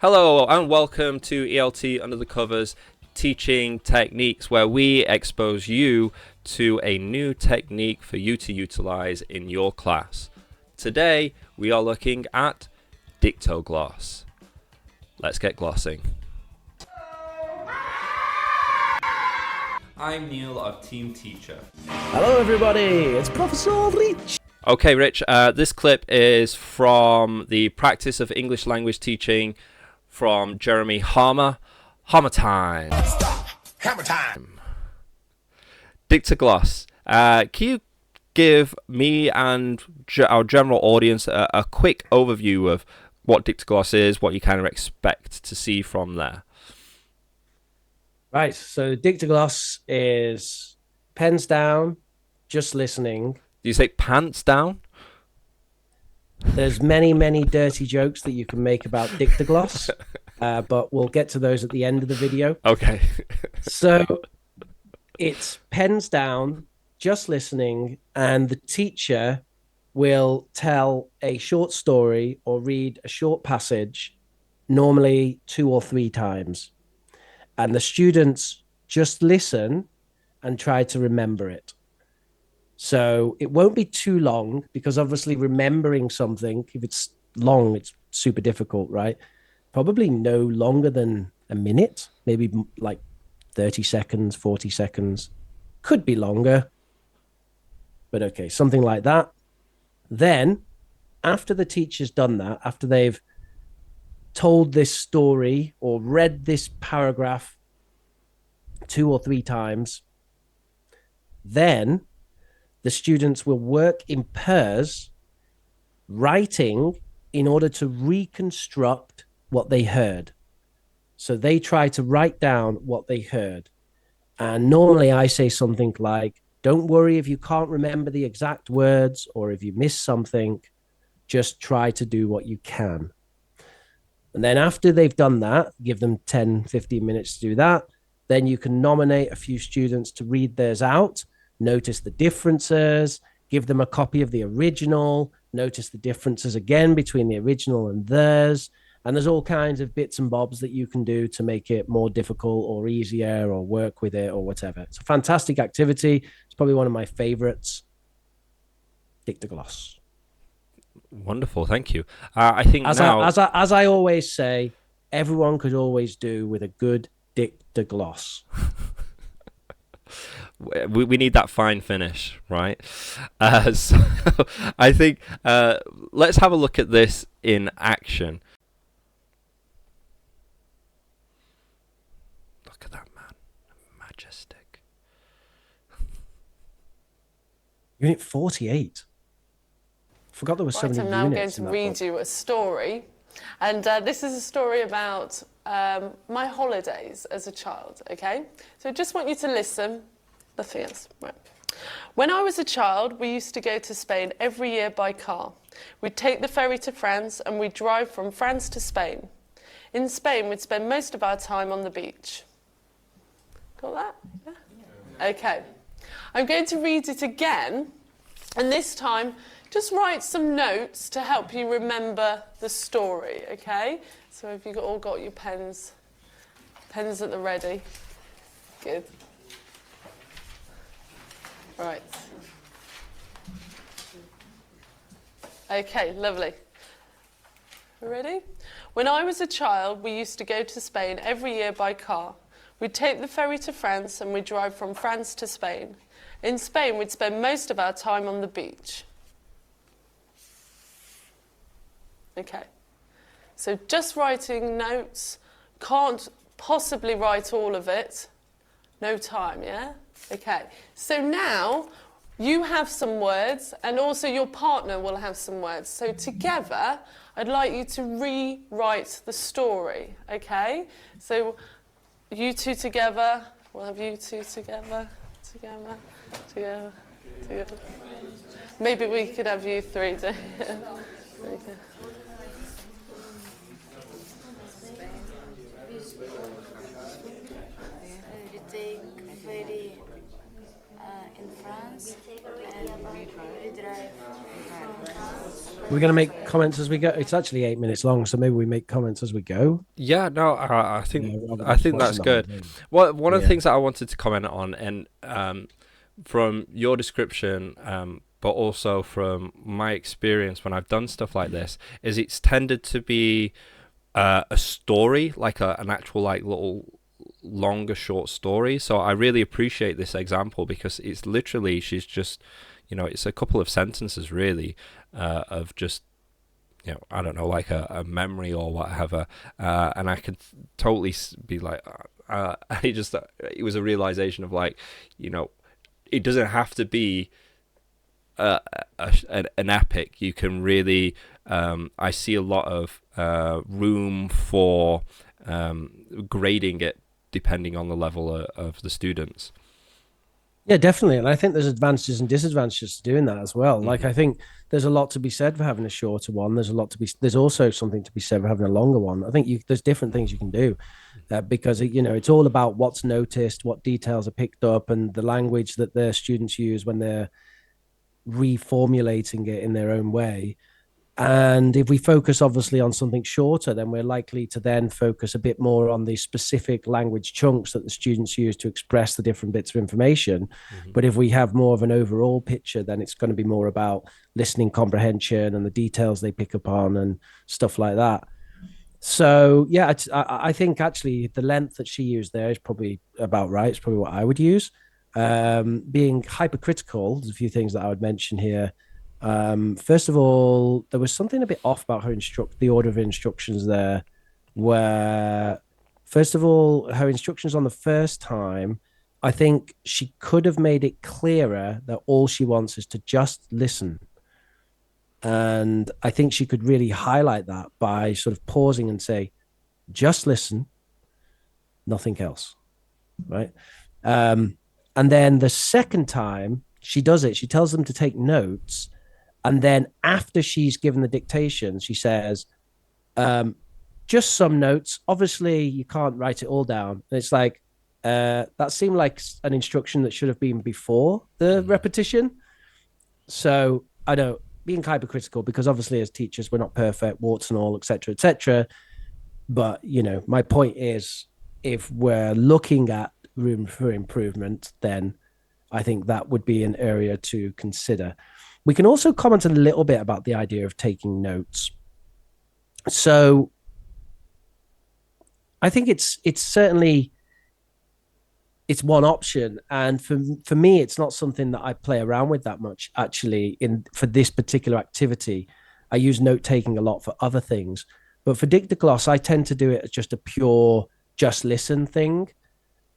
Hello and welcome to ELT Under the Covers Teaching Techniques, where we expose you to a new technique for you to utilize in your class. Today we are looking at Dictogloss. Let's get glossing. I'm Neil of Team Teacher. Hello everybody, it's Professor Rich. Okay, Rich, this clip is from the Practice of English Language Teaching from Jeremy Harmer. Hammer time. Stop. Hammer time. Dictogloss. Can you give me and our general audience a quick overview of what Dictogloss is, what you kind of expect to see from there? Right, so Dictogloss is pens down, just listening. Do you say pants down? There's many dirty jokes that you can make about Dictogloss, but we'll get to those at the end of the video. Okay. So it's pens down, just listening, and the teacher will tell a short story or read a short passage, normally 2 or 3 times. And the students just listen and try to remember it. So it won't be too long, because obviously remembering something, if it's long, it's super difficult, right? Probably no longer than a minute, maybe like 30 seconds, 40 seconds. Could be longer. But okay, something like that. Then, after the teacher's done that, after they've told this story or read this paragraph 2 or 3 times, then the students will work in pairs, writing in order to reconstruct what they heard. So they try to write down what they heard. And normally I say something like, don't worry if you can't remember the exact words or if you miss something, just try to do what you can. And then after they've done that, give them 10, 15 minutes to do that. Then you can nominate a few students to read theirs out, notice the differences, give them a copy of the original, notice the differences again between the original and theirs. And there's all kinds of bits and bobs that you can do to make it more difficult or easier or work with it or whatever. It's a fantastic activity. It's probably one of my favorites. Dictogloss. Wonderful, thank you. I think as I always say, everyone could always do with a good Dictogloss. We need that fine finish, right? So I think let's have a look at this in action. Look at that man, majestic. Unit 48. Forgot there were so many I'm now going units to read you a story, and this is a story about my holidays as a child. Okay, so I just want you to listen. Nothing else. Right. When I was a child, we used to go to Spain every year by car. We'd take the ferry to France and we'd drive from France to Spain. In Spain, we'd spend most of our time on the beach. Got that? Yeah? Okay. I'm going to read it again, and this time, just write some notes to help you remember the story, okay? So have you all got your pens at the ready? Good. Right. Okay, lovely. Ready? When I was a child, we used to go to Spain every year by car. We'd take the ferry to France and we'd drive from France to Spain. In Spain, we'd spend most of our time on the beach. Okay. So just writing notes, can't possibly write all of it. No time, yeah? Okay, so now you have some words and also your partner will have some words. So together, I'd like you to rewrite the story, okay? So you two together, we'll have you two together. Maybe we could have you three together. Okay. You take ferry in France and we drive from France We're going to make comments as we go. It's actually 8 minutes long, so maybe we make comments as we go. Yeah, no, I think Rather than I just think watching that's the whole good. thing. Well, one of the Yeah. things that I wanted to comment on, and from your description, but also from my experience when I've done stuff like this, is it's tended to be a story, like an actual like little longer short story. So I really appreciate this example because it's literally she's just, it's a couple of sentences really of just, I don't know, like a memory or whatever, and I could totally be like, it was a realization of like, it doesn't have to be an epic. You can really, I see a lot of room for grading it depending on the level of the students. Yeah, definitely. And I think there's advantages and disadvantages to doing that as well. Like, I think there's a lot to be said for having a shorter one. There's also something to be said for having a longer one. I think there's different things you can do because, it's all about what's noticed, what details are picked up, and the language that the students use when they're reformulating it in their own way. And if we focus obviously on something shorter, then we're likely to then focus a bit more on the specific language chunks that the students use to express the different bits of information. But if we have more of an overall picture, then it's going to be more about listening comprehension and the details they pick up on and stuff like that. So yeah, I think actually the length that she used there is probably about right. It's probably what I would use. Being hypercritical, there's a few things that I would mention here. First of all, there was something a bit off about the order of instructions there, where first of all, her instructions on the first time, I think she could have made it clearer that all she wants is to just listen. And I think she could really highlight that by sort of pausing and say, just listen, nothing else. Right. And then the second time she does it, she tells them to take notes. And then after she's given the dictation, she says, just some notes. Obviously, you can't write it all down. And it's like, that seemed like an instruction that should have been before the repetition. So I know, being hypercritical, because obviously as teachers, we're not perfect, warts and all, et cetera, et cetera. But, my point is, if we're looking at room for improvement, then I think that would be an area to consider. We can also comment a little bit about the idea of taking notes. So I think it's certainly it's one option, and for me, it's not something that I play around with that much. Actually, for this particular activity, I use note taking a lot for other things, but for Dictogloss, I tend to do it as just a pure just listen thing,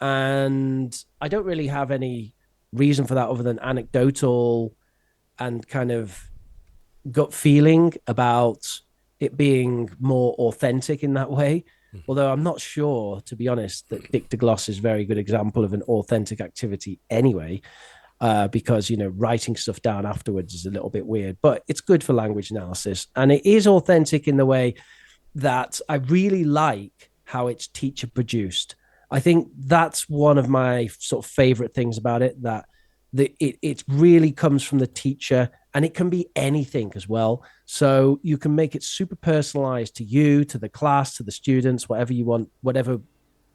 and I don't really have any reason for that other than anecdotal and kind of gut feeling about it being more authentic in that way. Although I'm not sure, to be honest, that Dictogloss is a very good example of an authentic activity anyway, because, writing stuff down afterwards is a little bit weird, but it's good for language analysis. And it is authentic in the way that I really like how it's teacher produced. I think that's one of my sort of favorite things about it, that it really comes from the teacher, and it can be anything as well. So you can make it super personalized to you, to the class, to the students, whatever you want, whatever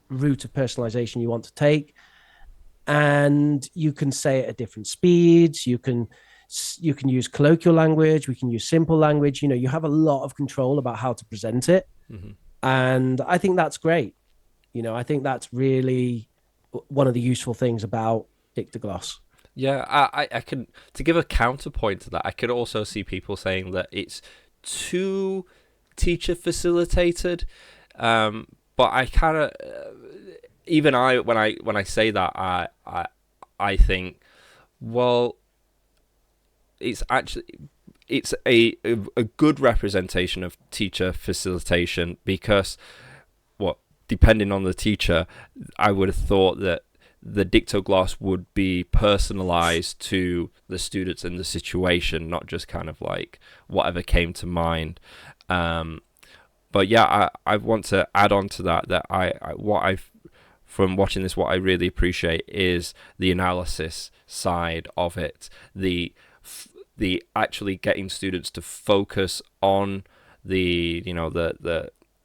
route of personalization you want to take. And you can say it at different speeds. You can use colloquial language. We can use simple language. You have a lot of control about how to present it. And I think that's great. I think that's really one of the useful things about Dictogloss. Yeah, I can, to give a counterpoint to that, I could also see people saying that it's too teacher facilitated, but I kind of, even when I say that, I think, well, it's a good representation of teacher facilitation, because depending on the teacher, I would have thought that the Dictogloss would be personalized to the students in the situation, not just kind of like whatever came to mind. But yeah, I want to add on to that from watching this, what I really appreciate is the analysis side of it, the the actually getting students to focus on the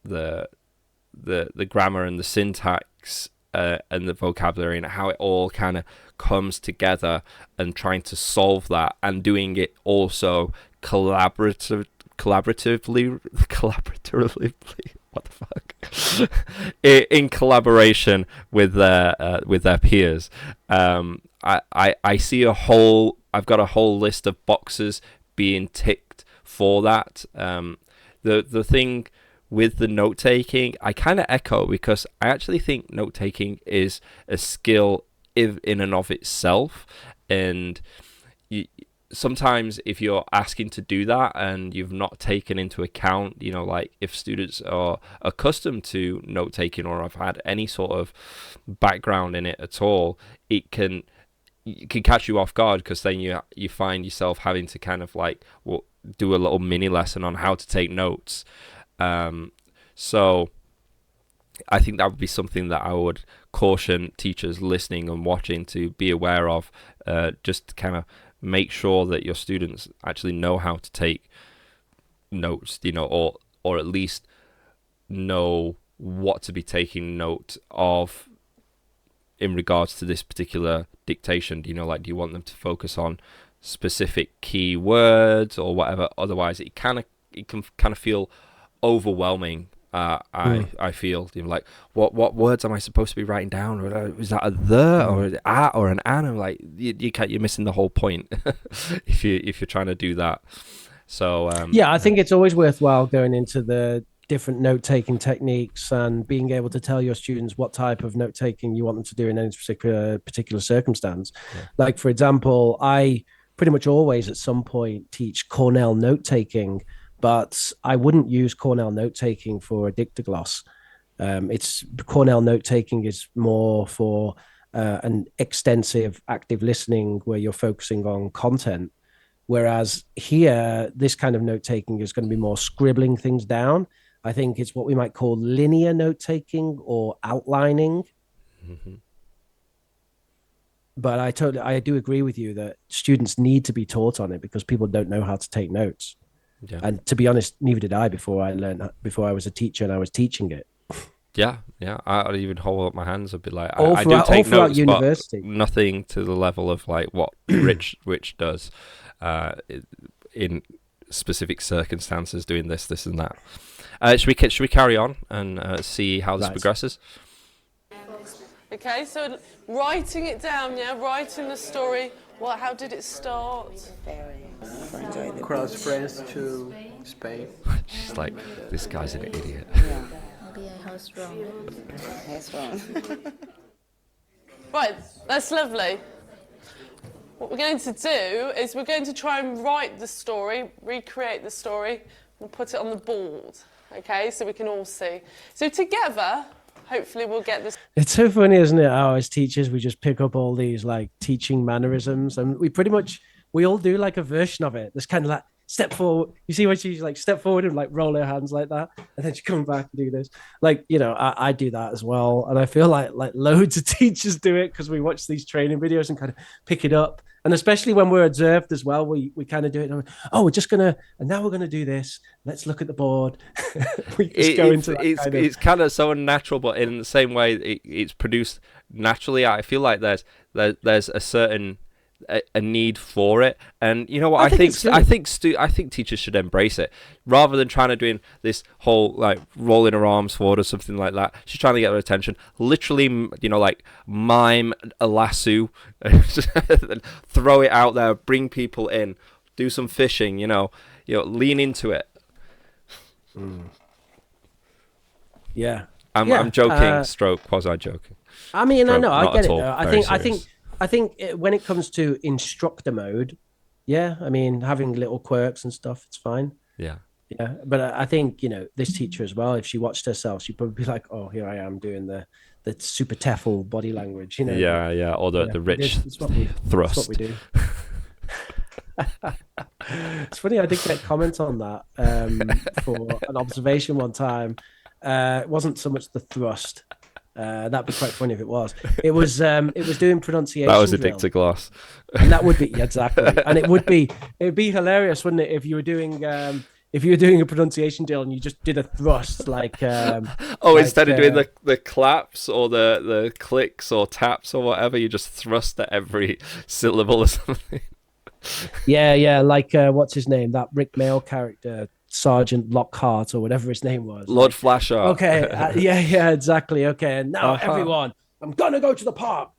the grammar and the syntax and the vocabulary and how it all kind of comes together, and trying to solve that, and doing it also collaboratively what the fuck in collaboration with their peers. I see I've got a whole list of boxes being ticked for that. The thing with the note taking, I kind of echo, because I actually think note taking is a skill in and of itself, and sometimes if you're asking to do that and you've not taken into account, like if students are accustomed to note taking or have had any sort of background in it at all, it can catch you off guard, because then you find yourself having to kind of like do a little mini lesson on how to take notes. So I think that would be something that I would caution teachers listening and watching to be aware of, just to kind of make sure that your students actually know how to take notes, or at least know what to be taking note of in regards to this particular dictation. Do you want them to focus on specific key words or whatever? Otherwise it can kind of feel overwhelming. I feel like what words am I supposed to be writing down? Or is that a the or an a or an an? I'm like, you're missing the whole point if you're trying to do that. So I think it's always worthwhile going into the different note-taking techniques and being able to tell your students what type of note-taking you want them to do in any particular circumstance. Yeah. Like, for example, I pretty much always at some point teach Cornell note-taking, but I wouldn't use Cornell note-taking for a Dictogloss. Cornell note-taking is more for an extensive active listening where you're focusing on content. Whereas here, this kind of note-taking is going to be more scribbling things down. I think it's what we might call linear note-taking or outlining. Mm-hmm. But I do agree with you that students need to be taught on it, because people don't know how to take notes. Yeah. And to be honest, neither did I before I was a teacher and I was teaching it. Yeah. I'd even hold up my hands and be like, I do take notes, university, but nothing to the level of like what Rich does in specific circumstances, doing this and that. Should we carry on and see how this progresses? Okay, so writing it down, writing the story. How did it start? Cross France to Spain. She's like, this guy's an idiot. Yeah. Maybe I was wrong. That's wrong. Right, that's lovely. What we're going to do is we're going to try and write the story, recreate the story, and put it on the board. Okay, so we can all see. So together, hopefully we'll get this. It's so funny, isn't it? How as teachers, we just pick up all these like teaching mannerisms, and we all do like a version of it. There's kind of like step forward. You see when she's like step forward and like roll her hands like that, and then she come back and do this. Like, I do that as well, and I feel like loads of teachers do it because we watch these training videos and kind of pick it up. And especially when we're observed as well, we kind of do it. And now we're gonna do this. Let's look at the board. We just go into that it's kind of so unnatural, but in the same way, it's produced naturally. I feel like there's a certain a need for it, and you know what, I think teachers should embrace it rather than trying to do this whole like rolling her arms forward or something like that. She's trying to get their attention, literally, like mime a lasso, throw it out there, bring people in, do some fishing, lean into it. Yeah, I'm joking, stroke quasi joking. I mean, I know, I get it though. I think when it comes to instructor mode, I mean, having little quirks and stuff, it's fine. Yeah. But I think, this teacher as well, if she watched herself, she'd probably be like, oh, here I am doing the super TEFL body language, Yeah, or the rich thrust. That's what we do. It's funny, I did get comments on that for an observation one time. It wasn't so much the thrust. That'd be quite funny if it was. It was doing pronunciation. That was a drill. Dictogloss. And that would be exactly, and it'd be hilarious, wouldn't it, if you were doing a pronunciation drill and you just did a thrust Instead of doing the claps or the clicks or taps or whatever, you just thrust at every syllable or something. Yeah, like what's his name? That Rick Mail character, Sergeant Lockhart or whatever his name was. Lord Flasher. Okay, yeah, exactly. Okay, and now everyone, I'm gonna go to the park.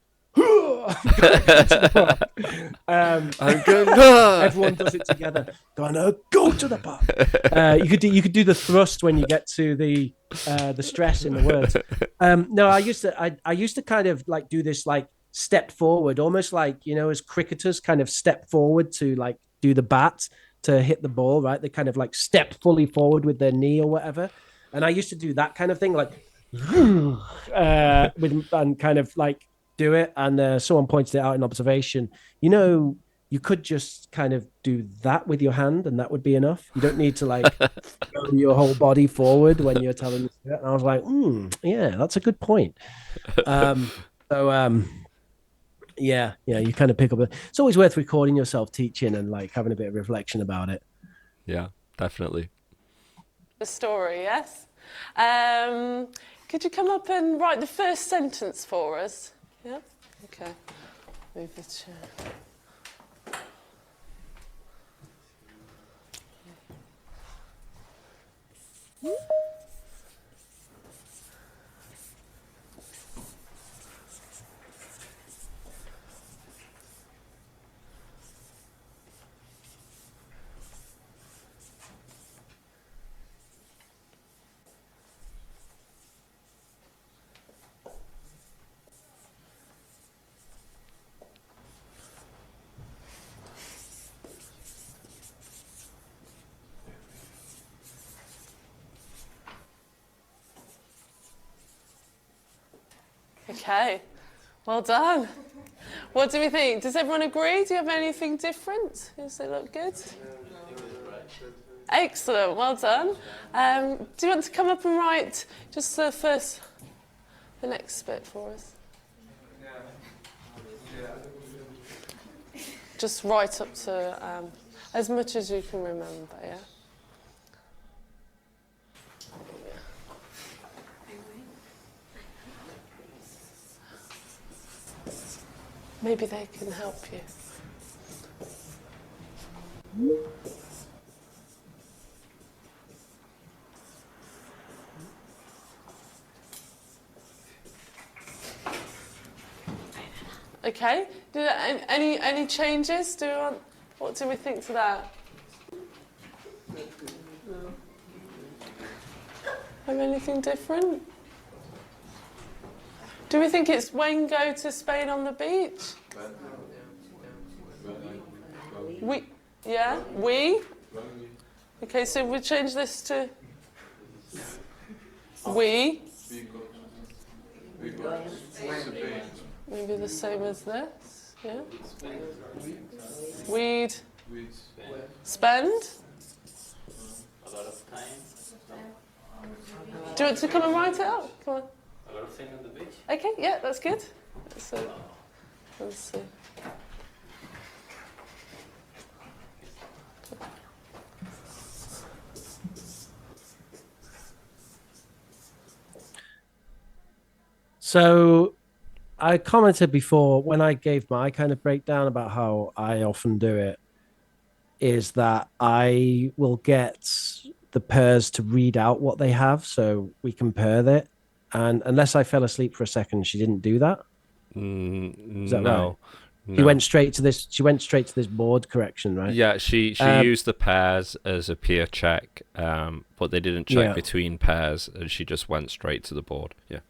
Everyone does it together. Gonna go to the park. You could do the thrust when you get to the stress in the words. No, I used to kind of like do this like step forward, almost like, you know, as cricketers kind of step forward to like do the bat to hit the ball, right? They kind of like step fully forward with their knee or whatever. And I used to do that kind of thing, like and kind of like do it. And someone pointed it out in observation. You know, you could just kind of do that with your hand, and that would be enough. You don't need to like throw your whole body forward when you're telling it. And I was like, yeah, that's a good point. Yeah, you kind of pick up. It's always worth recording yourself teaching and like having a bit of reflection about it. Yeah, definitely. The story, yes. Could you come up and write the first sentence for us? Yeah. Okay. Move the chair. Okay, well done. What do we think? Does everyone agree? Do you have anything different? Does it look good? Excellent, well done. Do you want to come up and write just the next bit for us? Just right up to as much as you can remember, yeah? Maybe they can help you. Okay. Any changes? What do we think to that? No. Have anything different? Do we think it's when go to Spain on the beach? We. Okay, so we'll change this to we. Maybe the same as this, yeah? We'd spend a lot of time. Do you want to come and write it out? Come on. A lot of time on the beach. Okay, yeah, that's good. So, let's see. So I commented before when I gave my kind of breakdown about how I often do it is that I will get the pairs to read out what they have so we compare it. And unless I fell asleep for a second, she didn't do that. Is that no. right? She went straight to this. She went straight to this board correction, right? Yeah, she used the pairs as a peer check, but they didn't check between pairs, and she just went straight to the board. Yeah.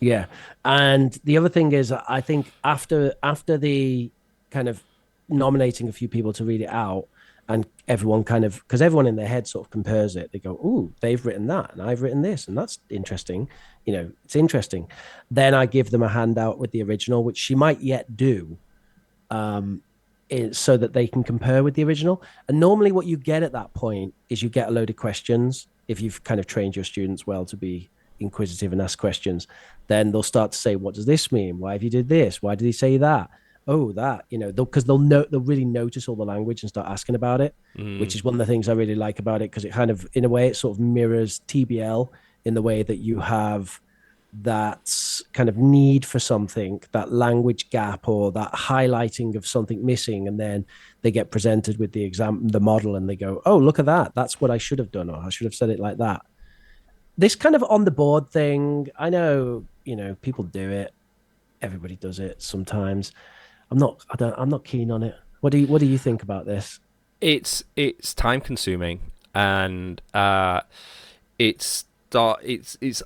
Yeah, and the other thing is, I think after the kind of nominating a few people to read it out, and everyone kind of, because everyone in their head sort of compares it. They go, "Ooh, they've written that, and I've written this, and that's interesting." You know, it's interesting. Then I give them a handout with the original, which she might yet do, so that they can compare with the original. And normally, what you get at that point is you get a load of questions if you've kind of trained your students well to be inquisitive and ask questions, then they'll start to say, what does this mean? Why have you did this? Why did he say that? Oh, that, because they'll really notice all the language and start asking about it, which is one of the things I really like about it, because it kind of, in a way, it sort of mirrors TBL in the way that you have that kind of need for something, that language gap or that highlighting of something missing, and then they get presented with the model, and they go, oh, look at that, that's what I should have done, or I should have said it like that. This kind of on the board thing, I know, people do it, everybody does it sometimes. I'm not keen on it. What do you think about this? It's time consuming, and it's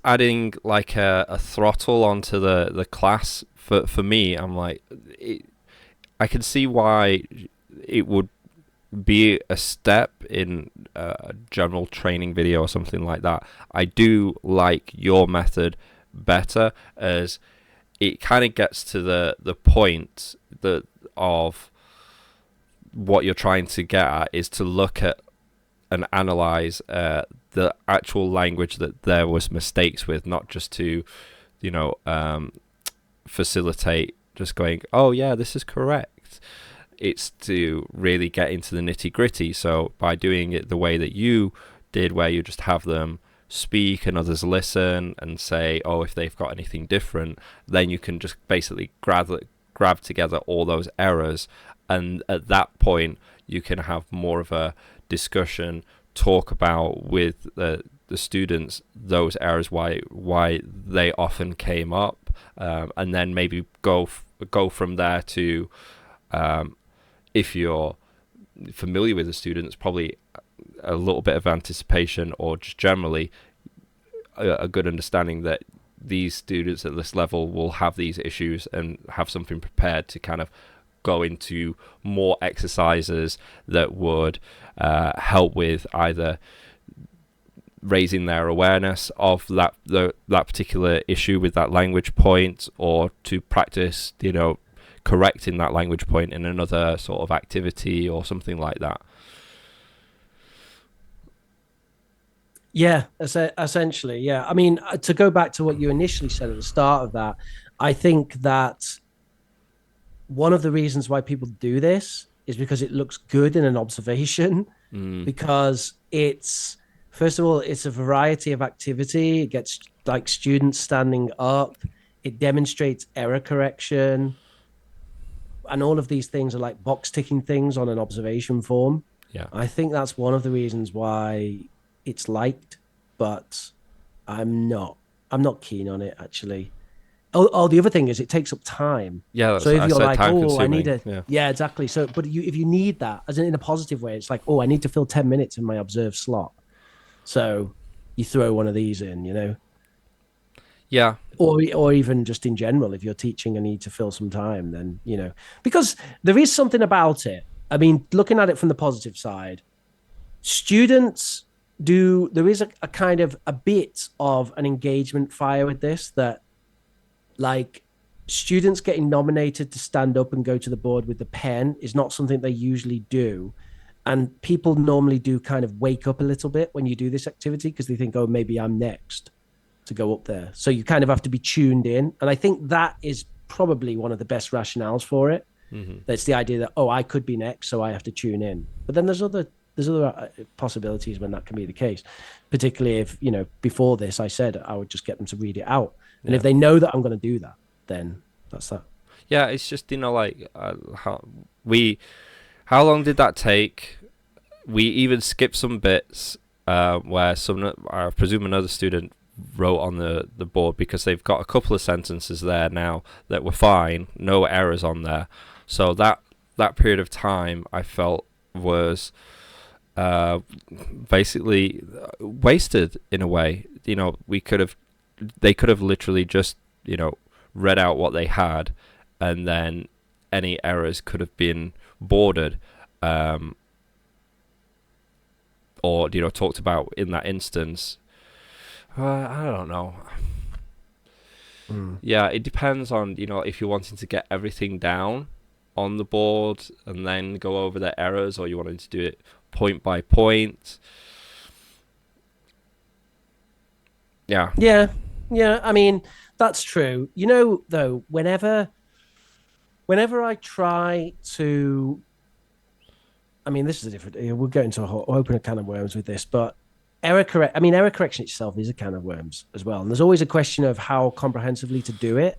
adding like a throttle onto the class for me. I'm like, I can see why it would be a step in a general training video or something like that. I do like your method better, as it kind of gets to the point of what you're trying to get at, is to look at and analyze the actual language that there was mistakes with, not just to facilitate just going, oh yeah, this is correct. It's to really get into the nitty gritty. So by doing it the way that you did, where you just have them speak and others listen and say, oh, if they've got anything different, then you can just basically grab together all those errors, and at that point you can have more of a discussion, talk about with the students those errors, why they often came up, and then maybe go from there to, if you're familiar with the students, probably a little bit of anticipation, or just generally a good understanding that these students at this level will have these issues, and have something prepared to kind of go into more exercises that would help with either raising their awareness of that particular issue with that language point, or to practice correcting that language point in another sort of activity or something like that. Yeah, essentially, yeah. I mean, to go back to what you initially said at the start of that, I think that one of the reasons why people do this is because it looks good in an observation, because it's, first of all, it's a variety of activity. It gets like students standing up. It demonstrates error correction. And all of these things are like box ticking things on an observation form. Yeah. I think that's one of the reasons why it's liked, but I'm not keen on it, actually. Oh, the other thing is it takes up time. Yeah. So if you're like, oh, I need yeah, exactly. So, but if you need that, as in a positive way, it's like, oh, I need to fill 10 minutes in my observed slot. So you throw one of these in, Yeah. Or even just in general, if you're teaching and need to fill some time, then, because there is something about it. I mean, looking at it from the positive side, students there is a kind of a bit of an engagement fire with this, that like students getting nominated to stand up and go to the board with the pen is not something they usually do. And people normally do kind of wake up a little bit when you do this activity, because they think, oh, maybe I'm next to go up there. So you kind of have to be tuned in. And I think that is probably one of the best rationales for it. Mm-hmm. That's the idea that, oh, I could be next, so I have to tune in. But then there's other possibilities when that can be the case, particularly if, before this, I said I would just get them to read it out. And if they know that I'm going to do that, then that's that. Yeah, it's just, like, how long did that take? We even skipped some bits where I presume another student wrote on the board, because they've got a couple of sentences there now that were fine, no errors on there. So that period of time I felt was basically wasted in a way. They could have literally just read out what they had, and then any errors could have been boarded, or talked about in that instance. I don't know. Yeah, it depends on if you're wanting to get everything down on the board and then go over the errors, or you wanted to do it point by point. Yeah. Yeah, I mean, that's true. You know, though, whenever I try to, I mean, this is a different, we'll go into we'll open a can of worms with this, but error correction itself is a can of worms as well. And there's always a question of how comprehensively to do it.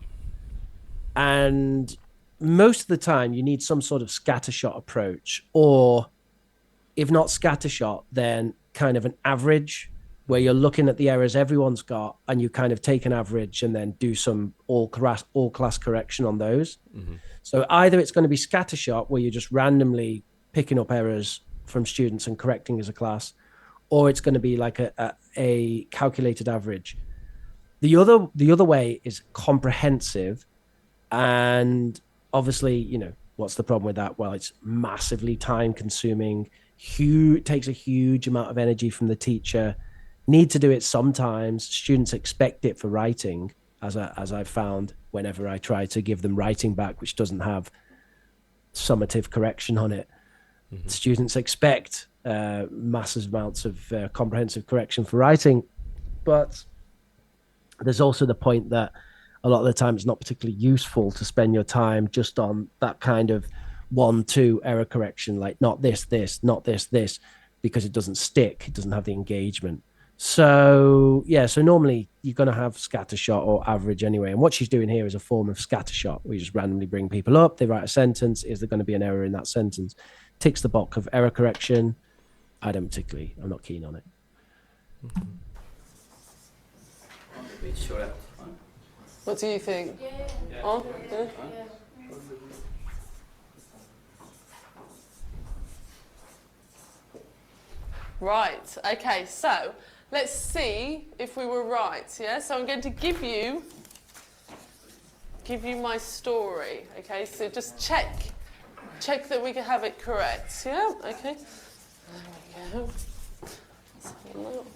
And most of the time you need some sort of scattershot approach, or if not scattershot, then kind of an average where you're looking at the errors everyone's got and you kind of take an average and then do some all class correction on those. Mm-hmm. So either it's going to be scattershot where you're just randomly picking up errors from students and correcting as a class, or it's going to be like a calculated average. The other way is comprehensive, and obviously, you know, what's the problem with that? Well, it's massively time consuming. Takes a huge amount of energy from the teacher. Need to do it sometimes. Students expect it for writing, as I've found whenever I try to give them writing back, which doesn't have summative correction on it. Mm-hmm. Students expect massive amounts of comprehensive correction for writing, but there's also the point that a lot of the time it's not particularly useful to spend your time just on that kind of 1-2 error correction, like not this, not this, because it doesn't stick. It doesn't have the engagement. So yeah, so normally you're going to have scattershot or average anyway. And what she's doing here is a form of scattershot. We just randomly bring people up. They write a sentence. Is there going to be an error in that sentence? Ticks the box of error correction. I'm not keen on it. Mm-hmm. What do you think? Yeah. Oh, yeah. Right, okay, so let's see if we were right, yeah? So I'm going to give you my story, okay? So just check that we can have it correct, yeah? Okay. Let's have a look.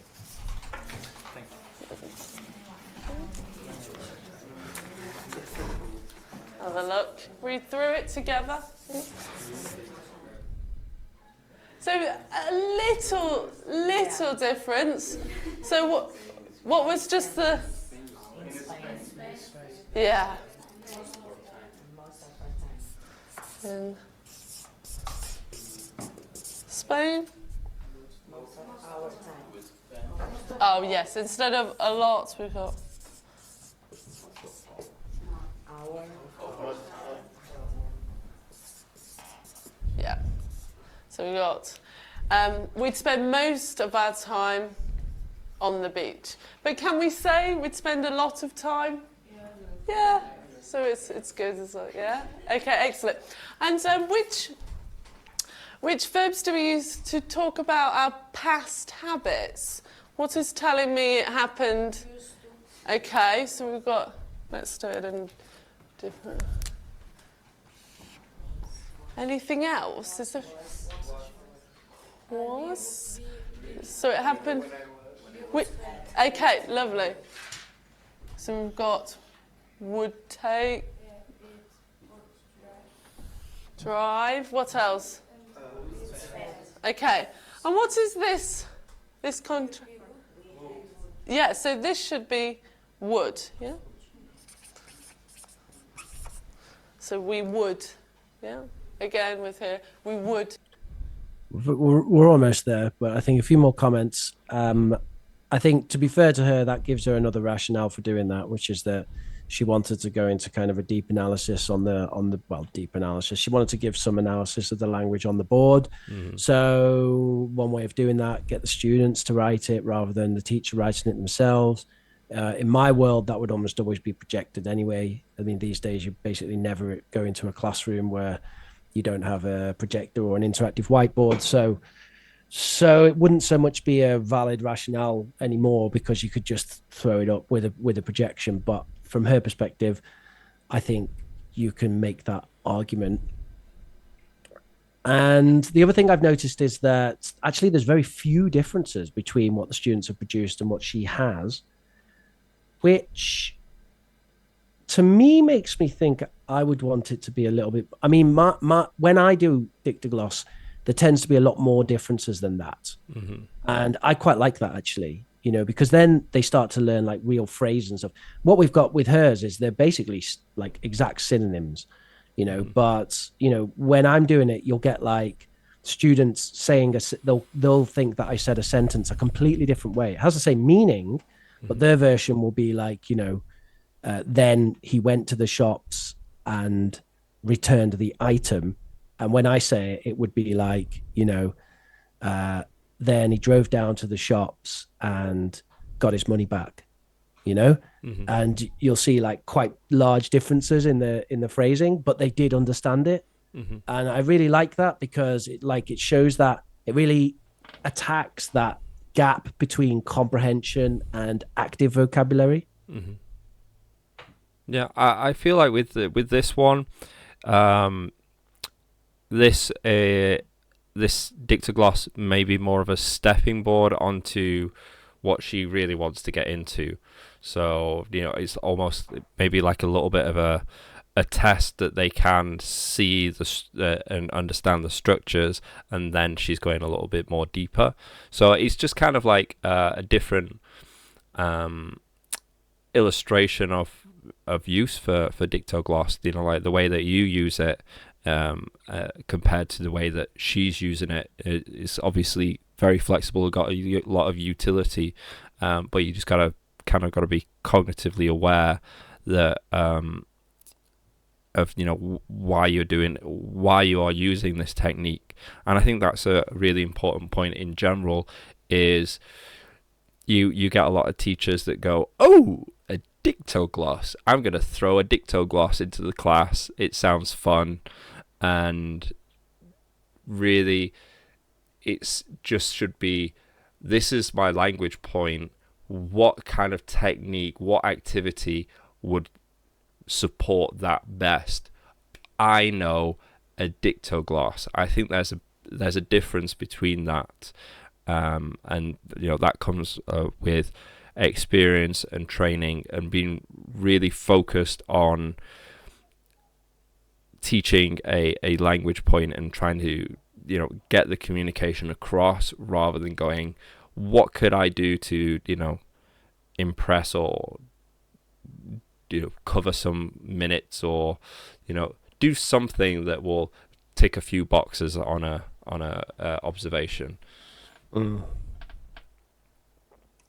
Have a look. Read through it together. So a little difference. So what was just the? Yeah. In Spain. Oh yes. Instead of a lot, we've got. Yeah. So we got, we'd spend most of our time on the beach. But can we say we'd spend a lot of time? Yeah. So it's good, is it? Yeah. Okay, excellent. And which verbs do we use to talk about our past habits? What is telling me it happened? Okay, so we've got, let's do it in different. Anything else? Is there? Was? So it happened. Okay, lovely. So we've got would take, drive. What else? Okay. And what is this? This contract? Yeah. So this should be would. Yeah. So we would. Yeah. Again with here, we would. We're almost there, but I think a few more comments. I think, to be fair to her, that gives her another rationale for doing that, which is that she wanted to go into kind of a deep analysis deep analysis. She wanted to give some analysis of the language on the board. Mm-hmm. So one way of doing that, get the students to write it rather than the teacher writing it themselves. In my world, that would almost always be projected anyway. I mean, these days you basically never go into a classroom where you don't have a projector or an interactive whiteboard. So it wouldn't so much be a valid rationale anymore because you could just throw it up with a projection. But from her perspective, I think you can make that argument. And the other thing I've noticed is that actually there's very few differences between what the students have produced and what she has, which to me makes me think I would want it to be a little bit. I mean, when I do Dictogloss, there tends to be a lot more differences than that. Mm-hmm. And I quite like that, actually. because then they start to learn like real phrases and stuff. What we've got with hers is they're basically like exact synonyms, but, when I'm doing it, you'll get like students saying, they'll think that I said a sentence a completely different way. It has the same meaning, but their version will be like, then he went to the shops and returned the item. And when I say it, it would be like, then he drove down to the shops and got his money back, and you'll see like quite large differences in the phrasing, but they did understand it. And I really like that because it shows that it really attacks that gap between comprehension and active vocabulary. Yeah, I feel like with this one, this Dictogloss may be more of a stepping board onto what she really wants to get into. So it's almost maybe like a little bit of a test that they can see and understand the structures, and then she's going a little bit more deeper. So it's just kind of like a different illustration of use for Dictogloss, like the way that you use it compared to the way that she's using it. It's obviously very flexible, got a lot of utility, but you just got to be cognitively aware that of why you are using this technique. And I think that's a really important point in general. Is you get a lot of teachers that go, oh, a Dictogloss, I'm going to throw a Dictogloss into the class, it sounds fun. And really it's just should be, this is my language point, what kind of technique, what activity would support that best? I know a Dictogloss. I think there's a difference between that, and that comes with experience and training and being really focused on teaching a language point and trying to get the communication across, rather than going, what could I do to impress or cover some minutes, or do something that will tick a few boxes on a observation.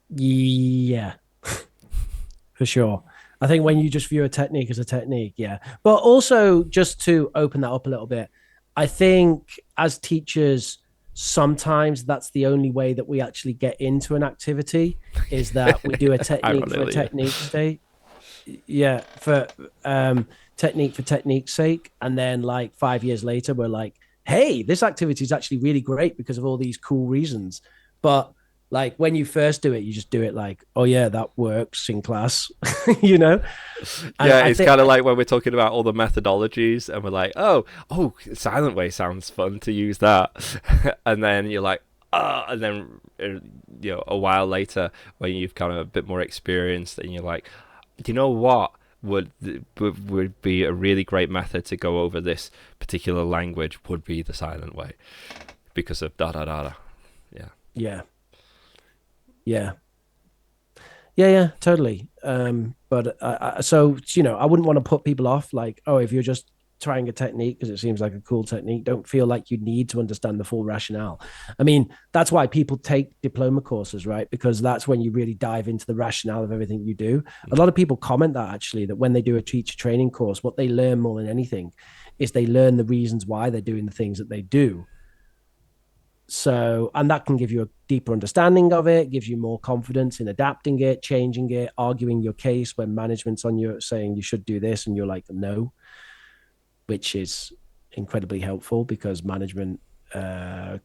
Yeah. For sure. I think when you just view a technique as a technique, yeah. But also, just to open that up a little bit, I think as teachers, sometimes that's the only way that we actually get into an activity, is that we do a technique for a technique's sake. Yeah, for technique's sake. And then like 5 years later, we're like, hey, this activity is actually really great because of all these cool reasons. But like when you first do it, you just do it like, oh yeah, that works in class, And yeah, it's kind of like when we're talking about all the methodologies, and we're like, oh, silent way sounds fun to use that, and then you're like, and then a while later, when you've kind of a bit more experienced, and you're like, you know what would be a really great method to go over this particular language would be the silent way, because of da da da da. Yeah, totally. But so I wouldn't want to put people off like, oh, if you're just trying a technique because it seems like a cool technique, don't feel like you need to understand the full rationale. I mean, that's why people take diploma courses, right? Because that's when you really dive into the rationale of everything you do. A lot of people comment that actually, that when they do a teacher training course, what they learn more than anything is they learn the reasons why they're doing the things that they do. So, and that can give you a deeper understanding of it, gives you more confidence in adapting it, changing it, arguing your case when management's on you saying you should do this and you're like, no, which is incredibly helpful because management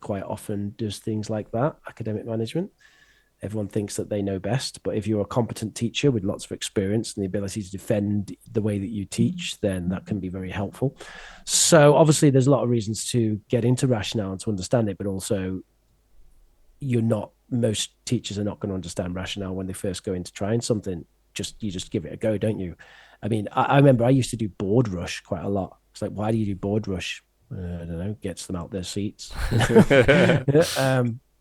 quite often does things like that, academic management. Everyone thinks that they know best, but if you're a competent teacher with lots of experience and the ability to defend the way that you teach, then that can be very helpful. So obviously there's a lot of reasons to get into rationale and to understand it, but also most teachers are not going to understand rationale when they first go into trying something. You just give it a go, don't you? I mean, I remember I used to do board rush quite a lot. It's like, why do you do board rush? I don't know, gets them out their seats.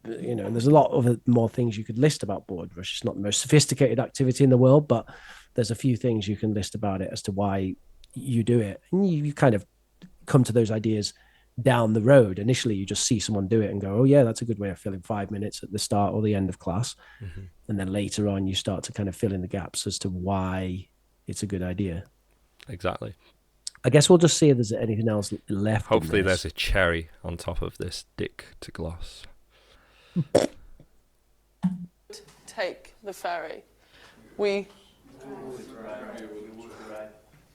and there's a lot of more things you could list about board rush. It's not the most sophisticated activity in the world, but there's a few things you can list about it as to why you do it. And you kind of come to those ideas down the road. Initially, you just see someone do it and go, oh, yeah, that's a good way of filling 5 minutes at the start or the end of class. Mm-hmm. And then later on, you start to kind of fill in the gaps as to why it's a good idea. Exactly. I guess we'll just see if there's anything else left. Hopefully there's a cherry on top of this Dictogloss. Take the ferry.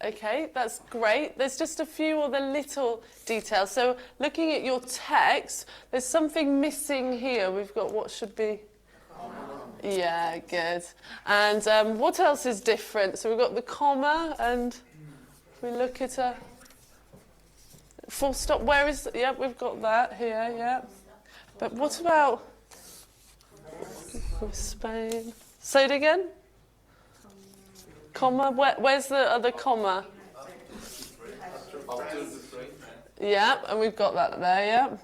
Okay, that's great. There's just a few other little details. So looking at your text, there's something missing here. We've got what should be... Yeah, good. And what else is different? So we've got the comma, and if we look at a full stop, where is... Yeah, we've got that here, yeah. But what about Spain? Say it again. Comma, where's the other comma? Yeah, and we've got that there, yeah.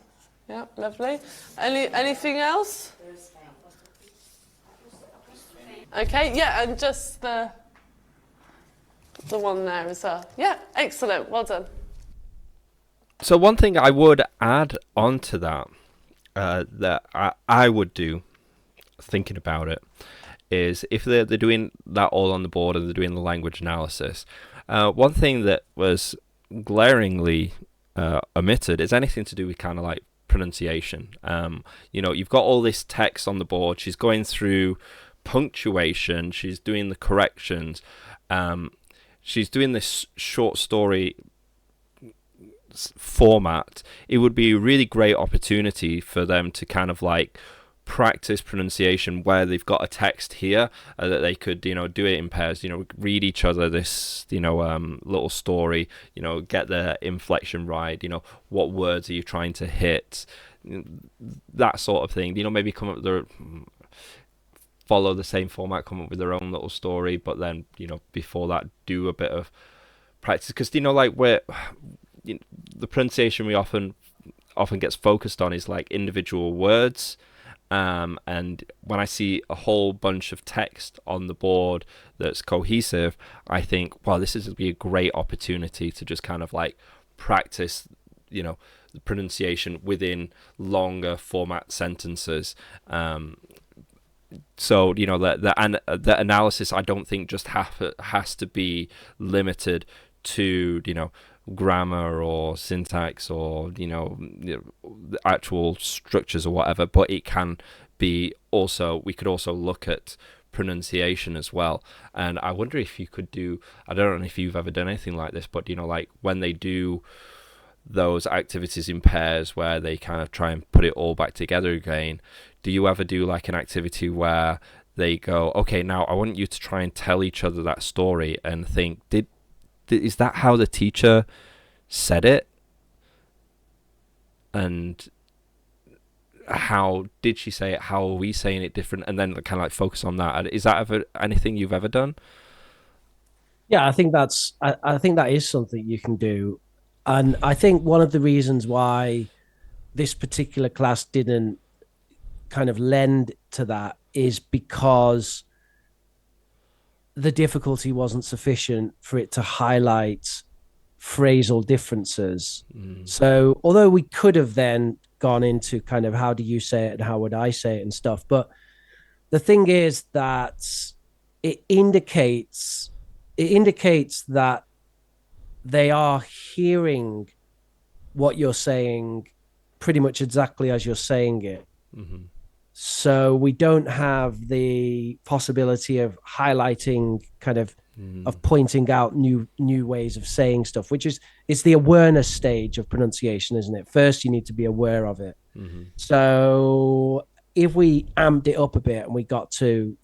Yeah, lovely. Anything else? Okay, yeah, and just the one there as well. Yeah, excellent, well done. So one thing I would add on to that, that I would do, thinking about it, is if they're doing that all on the board and they're doing the language analysis, one thing that was glaringly omitted is anything to do with kind of like pronunciation. You've got all this text on the board. She's going through punctuation. She's doing the corrections. She's doing this short story format. It would be a really great opportunity for them to kind of like practice pronunciation where they've got a text here that they could do it in pairs, read each other this little story, get the inflection right, what words are you trying to hit, that sort of thing, maybe come up with follow the same format, come up with their own little story, but then before that do a bit of practice, because where the pronunciation we often gets focused on is like individual words. And when I see a whole bunch of text on the board that's cohesive, I think, wow, this is going to be a great opportunity to just kind of like practice, the pronunciation within longer format sentences. So, the analysis, I don't think just has to be limited to, grammar or syntax or the actual structures or whatever, but it can be also, we could also look at pronunciation as well. And I wonder if you could do, I don't know if you've ever done anything like this, but like when they do those activities in pairs where they kind of try and put it all back together again, do you ever do like an activity where they go, okay, now I want you to try and tell each other that story and think, is that how the teacher said it? And how did she say it? How are we saying it different? And then kind of like focus on that. Is that ever anything you've ever done? Yeah, I think that is something you can do. And I think one of the reasons why this particular class didn't kind of lend to that is because the difficulty wasn't sufficient for it to highlight phrasal differences. So although we could have then gone into kind of how do you say it and how would I say it and stuff, but the thing is that it indicates that they are hearing what you're saying pretty much exactly as you're saying it. Mm-hmm. So we don't have the possibility of highlighting kind of of pointing out new ways of saying stuff, which is, it's the awareness stage of pronunciation, isn't it? First, you need to be aware of it. Mm-hmm. So if we amped it up a bit and we got to,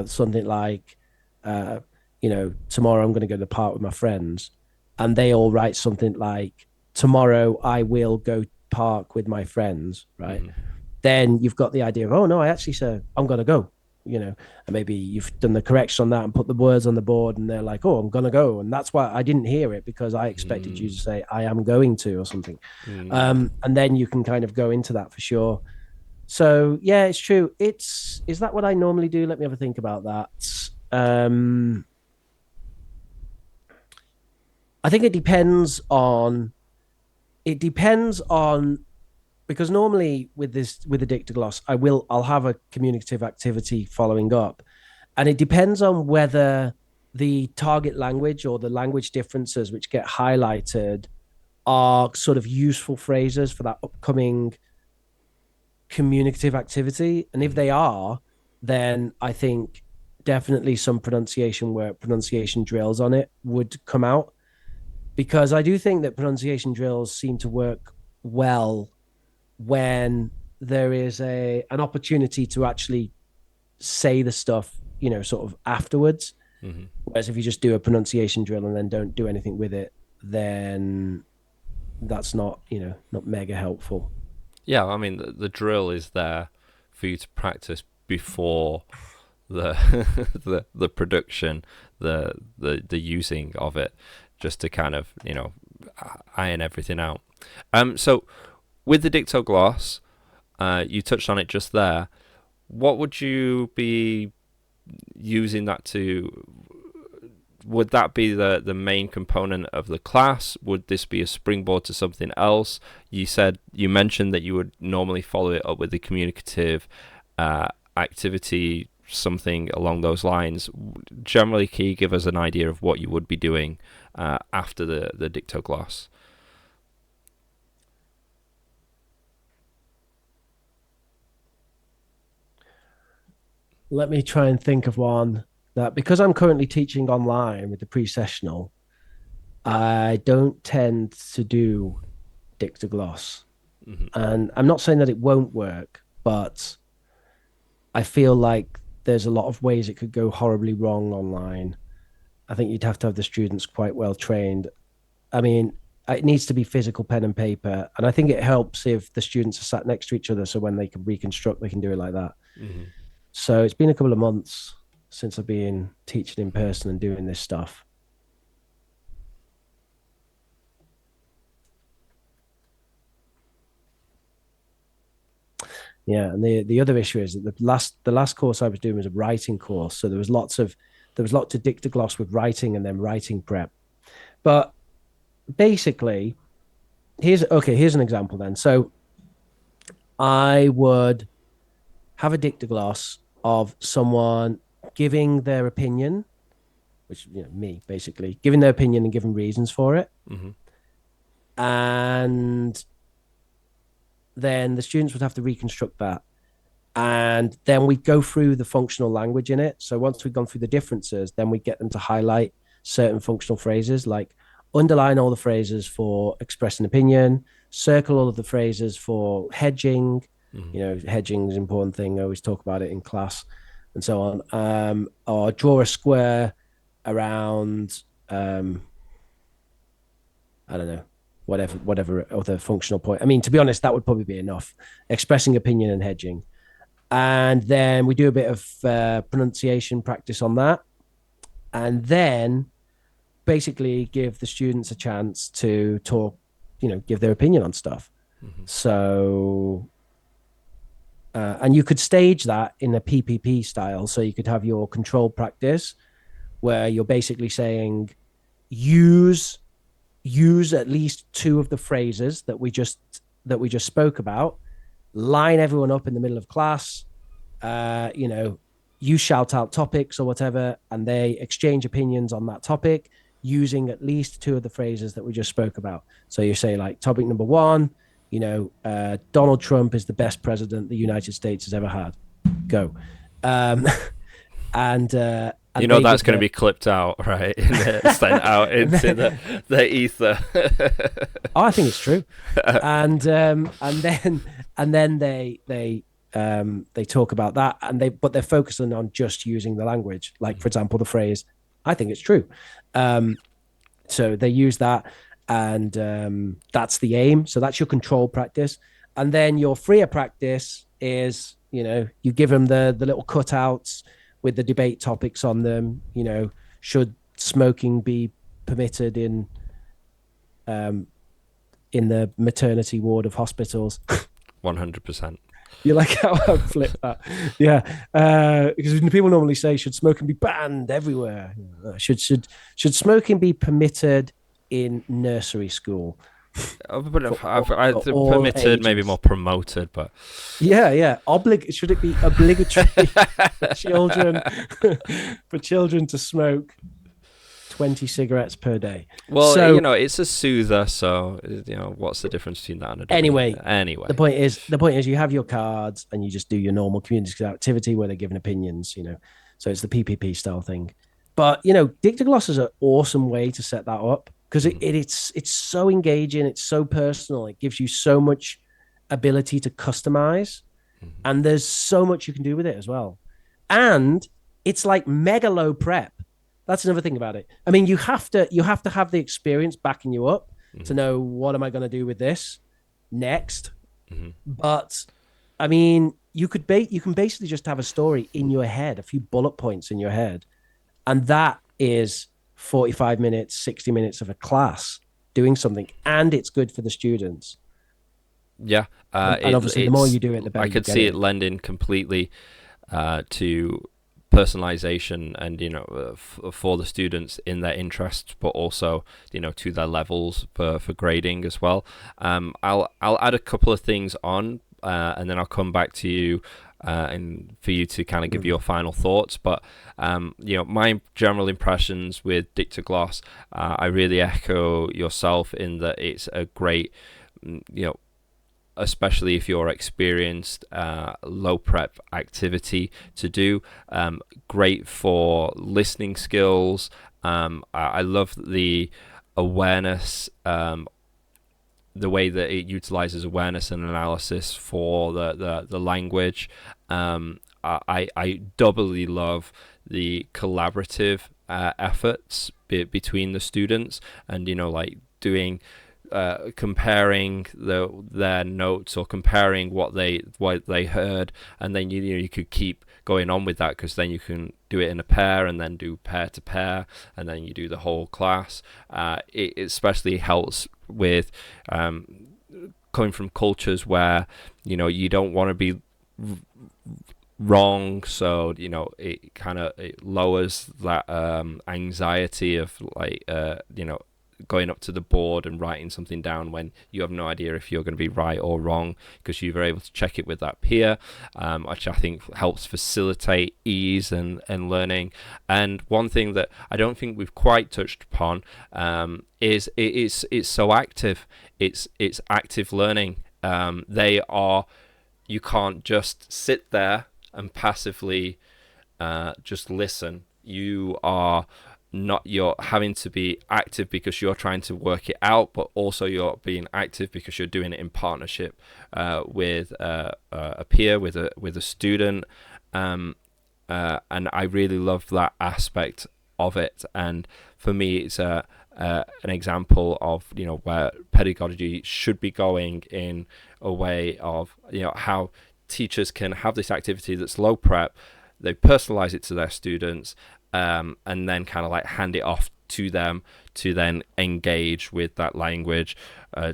something like, tomorrow I'm going to go to the park with my friends, and they all write something like, tomorrow I will go park with my friends, right? Mm-hmm. Then you've got the idea of, oh no, I actually said I'm going to go, and maybe you've done the correction on that and put the words on the board and they're like, oh, I'm going to go. And that's why I didn't hear it, because I expected you to say, I am going to, or something. And then you can kind of go into that for sure. So yeah, it's true. Is that what I normally do? Let me have a think about that. Um, I think it depends on because normally with the Dictogloss, I'll have a communicative activity following up, and it depends on whether the target language or the language differences which get highlighted are sort of useful phrases for that upcoming communicative activity. And if they are, then I think definitely some pronunciation work, pronunciation drills on it would come out, because I do think that pronunciation drills seem to work well when there is an opportunity to actually say the stuff, sort of afterwards. Hmm. Whereas if you just do a pronunciation drill and then don't do anything with it, then that's not mega helpful. Yeah, I mean the drill is there for you to practice before the the production, the using of it, just to kind of iron everything out. So with the Dictogloss, you touched on it just there. What would you be using that to? Would that be the main component of the class? Would this be a springboard to something else? You mentioned that you would normally follow it up with the communicative activity, something along those lines. Generally, can you give us an idea of what you would be doing after the Dictogloss? Let me try and think of one that, because I'm currently teaching online with the pre-sessional, I don't tend to do Dictogloss. Hmm. And I'm not saying that it won't work, but I feel like there's a lot of ways it could go horribly wrong online. I think you'd have to have the students quite well trained. I mean, it needs to be physical pen and paper. And I think it helps if the students are sat next to each other. So when they can reconstruct, they can do it like that. Hmm. So it's been a couple of months since I've been teaching in person and doing this stuff. Yeah, and the other issue is that the last course I was doing was a writing course, so there was lots of dictogloss with writing and then writing prep. But basically, here's an example then. So I would have a dictogloss of someone giving their opinion, which me basically giving their opinion and giving reasons for it, Hmm. and then the students would have to reconstruct that. And then we go through the functional language in it. So once we've gone through the differences, then we get them to highlight certain functional phrases, like underline all the phrases for expressing opinion, circle all of the phrases for hedging. Hmm. Hedging is an important thing. I always talk about it in class and so on. Or draw a square around, I don't know, whatever other functional point. I mean, to be honest, that would probably be enough. Expressing opinion and hedging. And then we do a bit of pronunciation practice on that. And then basically give the students a chance to talk, give their opinion on stuff. Hmm. So, and you could stage that in a PPP style. So you could have your control practice where you're basically saying, use at least two of the phrases that we just spoke about, line everyone up in the middle of class, you shout out topics or whatever, and they exchange opinions on that topic using at least two of the phrases that we just spoke about. So you say, like, topic number one, Donald Trump is the best president the United States has ever had. Go. Um, and That's going to be clipped out, right? And sent out into the ether. Oh, I think it's true. And then they talk about that, but they're focusing on just using the language. Like, for example, the phrase, "I think it's true." So they use that, and that's the aim. So that's your control practice, and then your freer practice is, you give them the little cutouts with the debate topics on them. Should smoking be permitted in the maternity ward of hospitals? 100%. You like how I flip that? Yeah, because people normally say, "Should smoking be banned everywhere? Should smoking be permitted in nursery school?" Permitted, maybe more promoted, but yeah. Should it be obligatory for children for children to smoke 20 cigarettes per day? well, So it's a soother, so what's the difference between that and a anyway, anyway, the point is you have your cards and you just do your normal community activity where they're giving opinions. So it's the PPP style thing. But Dictogloss is an awesome way to set that up because it's so engaging, it's so personal, it gives you so much ability to customize, and there's so much you can do with it as well. And it's like mega low prep. That's another thing about it. I mean, you have to have the experience backing you up to know what am I going to do with this next. But I mean, you can basically just have a story in your head, a few bullet points in your head, and that is 45 minutes, 60 minutes of a class doing something, and it's good for the students. Yeah, and obviously, the more you do it, the better. I could see it lending completely to personalization and for the students in their interests, but also to their levels for grading as well. I'll add a couple of things on, and then I'll come back to you and for you to kind of give your final thoughts. But my general impressions with Dictogloss, I really echo yourself in that it's a great, especially if you're experienced, low prep activity to do. Great for listening skills. I love the awareness, the way that it utilizes awareness and analysis for the language. I doubly love the collaborative efforts between the students, and like doing comparing their notes or comparing what they heard, and then you could keep going on with that, because then you can do it in a pair and then do pair to pair, and then you do the whole class. It especially helps with coming from cultures where you don't want to be wrong, so it lowers that anxiety of going up to the board and writing something down when you have no idea if you're going to be right or wrong, because you were able to check it with that peer, which I think helps facilitate ease and learning. And one thing that I don't think we've quite touched upon is it's so active. It's active learning. You can't just sit there and passively just listen. You're having to be active because you're trying to work it out, but also you're being active because you're doing it in partnership with a peer, with a student, and I really love that aspect of it. And for me, it's an example of where pedagogy should be going, in a way of how teachers can have this activity that's low prep, they personalize it to their students, and then kind of like hand it off to them to then engage with that language,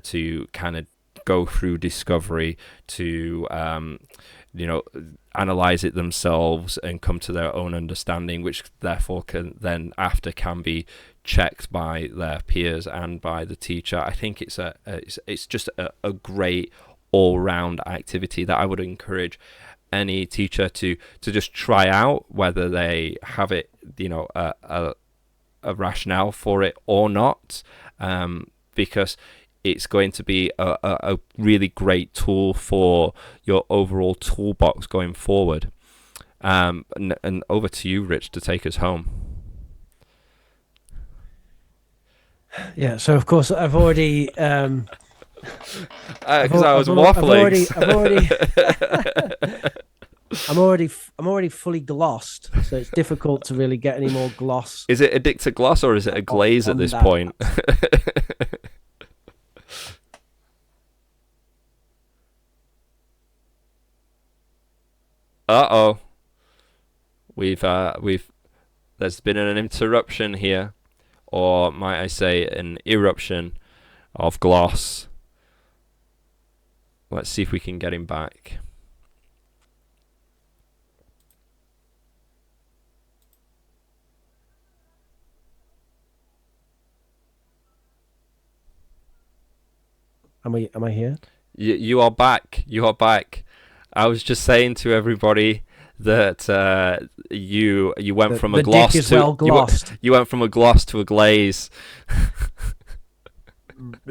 to kind of go through discovery, to analyze it themselves and come to their own understanding, which therefore can be checked by their peers and by the teacher. I think it's just a great all-round activity that I would encourage any teacher to just try out, whether they have it, a rationale for it or not, because it's going to be a really great tool for your overall toolbox going forward. And over to you, Rich, to take us home. Yeah, so of course I've already because I was waffling. I'm already fully glossed, so it's difficult to really get any more gloss. Is it a Dictogloss or is it a glaze at this point? Uh-oh. There's been an interruption here, or might I say an eruption of gloss. Let's see if we can get him back. Am I here? You are back. You are back. I was just saying to everybody that you went from a gloss dick is to well glossed. you went from a gloss to a glaze.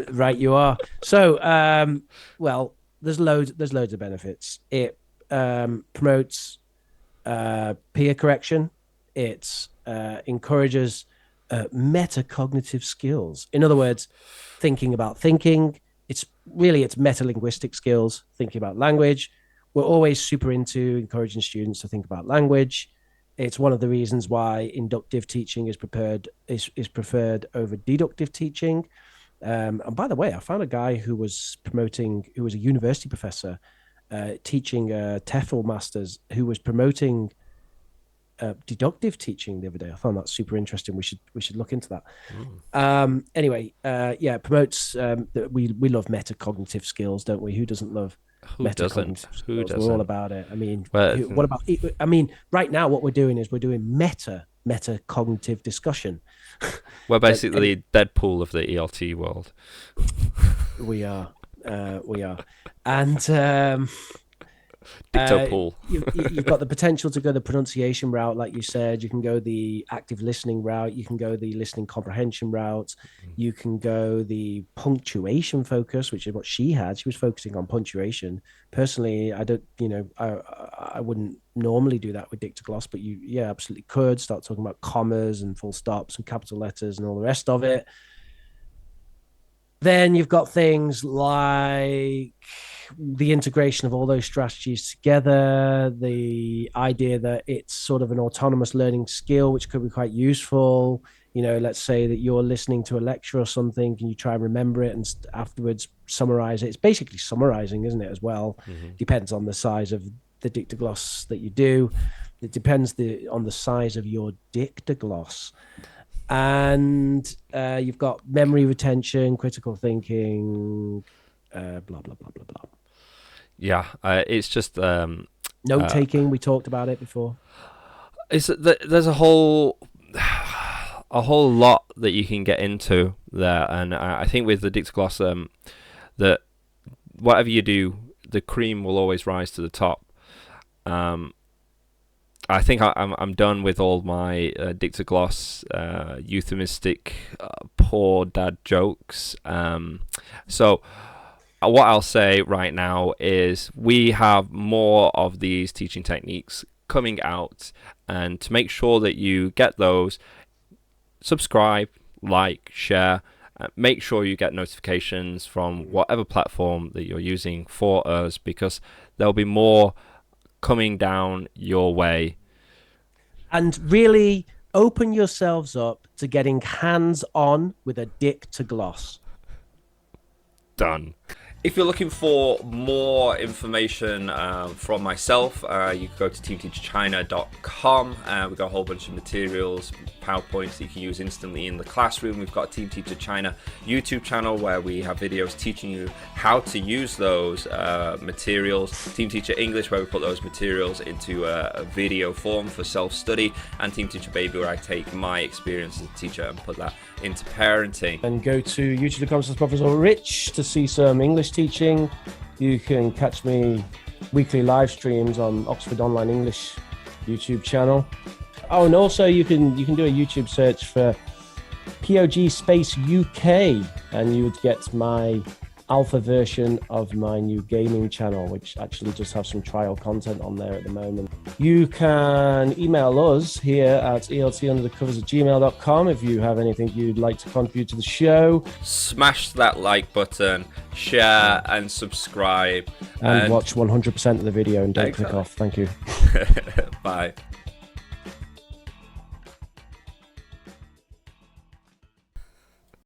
Right, you are. So, well, there's loads of benefits. It promotes peer correction. It encourages metacognitive skills. In other words, thinking about thinking. It's metalinguistic skills, thinking about language. We're always super into encouraging students to think about language. It's one of the reasons why inductive teaching is preferred over deductive teaching. And by the way, I found a guy who was a university professor teaching TEFL masters, who was promoting deductive teaching the other day. I found that super interesting. We should look into that. Anyway, it promotes we love metacognitive skills, don't we? Who doesn't love metacognitive skills? Who doesn't? We're all about it. I mean, what about? I mean, right now what we're doing is we're doing metacognitive discussion. We're basically Deadpool of the ELT world. We are, and. Dictopool. You've got the potential to go the pronunciation route, like you said. You can go the active listening route. You can go the listening comprehension route. You can go the punctuation focus, which is what she had. She was focusing on punctuation. Personally, I don't, I wouldn't normally do that with Dictogloss, but you absolutely could start talking about commas and full stops and capital letters and all the rest of it. Then you've got things like the integration of all those strategies together, the idea that it's sort of an autonomous learning skill, which could be quite useful. Let's say that you're listening to a lecture or something and you try and remember it and afterwards summarize it. It's basically summarizing, isn't it, as well? Depends on the size of the Dictogloss that you do. It depends on the size of your Dictogloss. And you've got memory retention, critical thinking, blah, blah, blah, blah, blah. Yeah, it's just... note-taking, we talked about it before. There's a whole lot that you can get into there, and I think with the Dictogloss, that whatever you do, the cream will always rise to the top. I think I'm done with all my Dictogloss euphemistic poor dad jokes. So what I'll say right now is we have more of these teaching techniques coming out, and to make sure that you get those, subscribe, like, share. Make sure you get notifications from whatever platform that you're using for us, because there'll be more coming down your way. And really open yourselves up to getting hands-on with a Dictogloss. Done. If you're looking for more information from myself, you can go to teamteacherchina.com. We've got a whole bunch of materials, PowerPoints that you can use instantly in the classroom. We've got a Team Teacher China YouTube channel where we have videos teaching you how to use those materials. Team Teacher English, where we put those materials into a video form for self-study. And Team Teacher Baby, where I take my experience as a teacher and put that into parenting. And go to youtube.com/Professor Rich to see some English teaching. You can catch me weekly live streams on Oxford Online English YouTube channel. Oh, and also you can do a YouTube search for POG Space UK, and you would get my alpha version of my new gaming channel, which actually just have some trial content on there at the moment. You can email us here at eltunderthecovers@gmail.com if you have anything you'd like to contribute to the show. Smash that like button, share and subscribe. And watch 100% of the video and don't click off. Thank you. Bye.